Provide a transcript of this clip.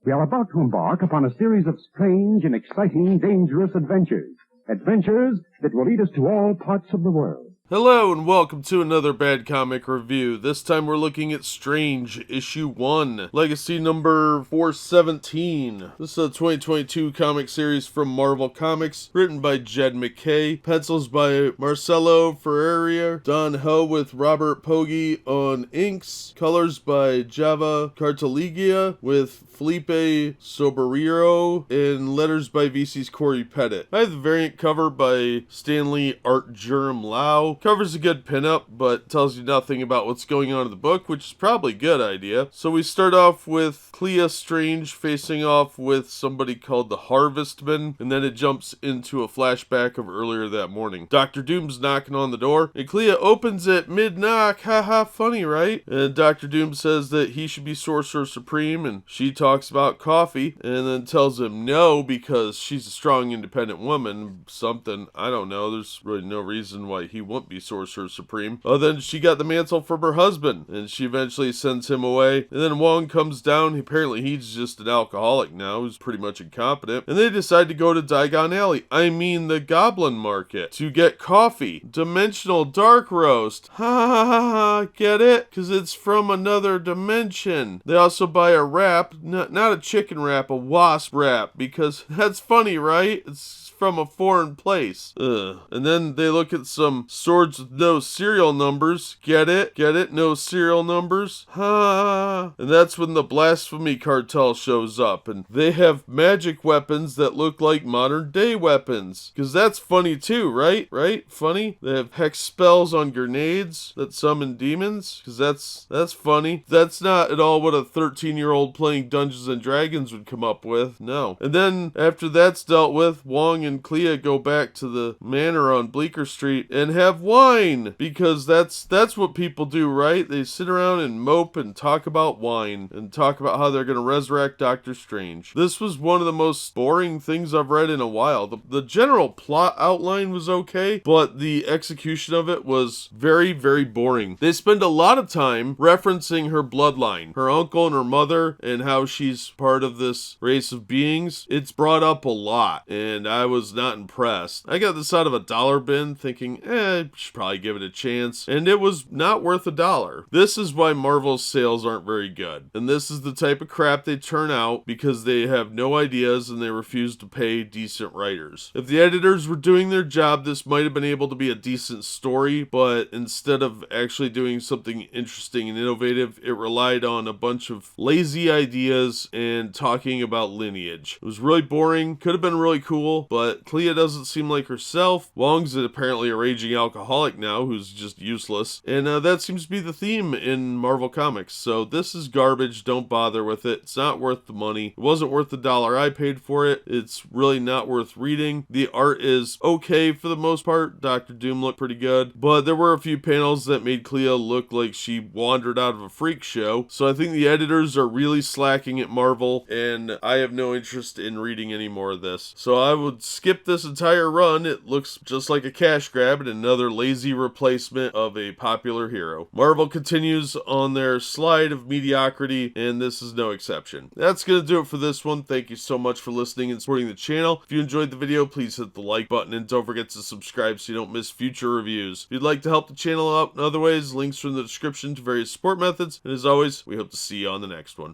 We are about to embark upon a series of strange and exciting, dangerous adventures. Adventures that will lead us to all parts of the world. Hello and welcome to another Bad Comic Review. This time we're looking at Strange, Issue 1, Legacy number 417. This is a 2022 comic series from Marvel Comics, written by Jed MacKay, pencils by Marcelo Ferreira, Don Ho with Robert Poggi on inks, colors by Java Tartaglia with Felipe Sobreiro, and letters by VC's Cory Petit. I have the variant cover by Stanley Artgerm. Covers a good pinup, but tells you nothing about what's going on in the book, which is probably a good idea. So we start off with Clea Strange facing off with somebody called the Harvestman, and then it jumps into a flashback of earlier that morning. Dr. Doom's knocking on the door, and Clea opens it mid-knock. Haha, funny, right? And Dr. Doom says that he should be Sorcerer Supreme, and she talks about coffee, and then tells him no because she's a strong, independent woman. Something, I don't know. There's really no reason why he won't be Sorcerer Supreme. Then she got the mantle from her husband, and she eventually sends him away. And then Wong comes down. Apparently he's just an alcoholic now who's pretty much incompetent. And they decide to go to Diagon Alley, the Goblin Market, to get coffee. Dimensional dark roast. Ha ha ha ha, get it? Because it's from another dimension. They also buy a wrap, not a chicken wrap, a wasp wrap, because that's funny, right? It's from a foreign place. And then they look at some swords with no serial numbers. Get it? Get it? No serial numbers? Ha! And that's when the Blasphemy Cartel shows up, and they have magic weapons that look like modern day weapons. Because that's funny too, right? Right? Funny? They have hex spells on grenades that summon demons. Because that's funny. That's not at all what a 13-year-old playing Dungeons and Dragons would come up with. No. And then after that's dealt with, Wong and Clea go back to the manor on Bleecker Street and have wine, because that's what people do, right? They sit around and mope and talk about wine and talk about how they're going to resurrect Doctor Strange. This was one of the most boring things I've read in a while. The general plot outline was okay, but the execution of it was very, very boring. They spend a lot of time referencing her bloodline, her uncle and her mother, and how she's part of this race of beings. It's brought up a lot, and I was not impressed. I got this out of a dollar bin thinking, should probably give it a chance, and it was not worth $1. This is why Marvel's sales aren't very good, and this is the type of crap they turn out because they have no ideas and they refuse to pay decent writers. If the editors were doing their job, this might have been able to be a decent story, but instead of actually doing something interesting and innovative, it relied on a bunch of lazy ideas and talking about lineage. It was really boring, could have been really cool, but Clea doesn't seem like herself. Wong's apparently a raging alcoholic now who's just useless, and that seems to be the theme in Marvel Comics. So this is garbage. Don't bother with it. It's not worth the money. It wasn't worth the $1 I paid for it. It's really not worth reading. The art is okay for the most part. Dr. Doom looked pretty good, but there were a few panels that made Clea look like she wandered out of a freak show. So I think the editors are really slacking at Marvel, and I have no interest in reading any more of this. So I would skip this entire run. It looks just like a cash grab and another lazy replacement of a popular hero. Marvel continues on their slide of mediocrity, and this is no exception. That's gonna do it for this one. Thank you so much for listening and supporting the channel. If you enjoyed the video, please hit the like button and don't forget to subscribe so you don't miss future reviews. If you'd like to help the channel out in other ways, links are in the description to various support methods, and as always, we hope to see you on the next one.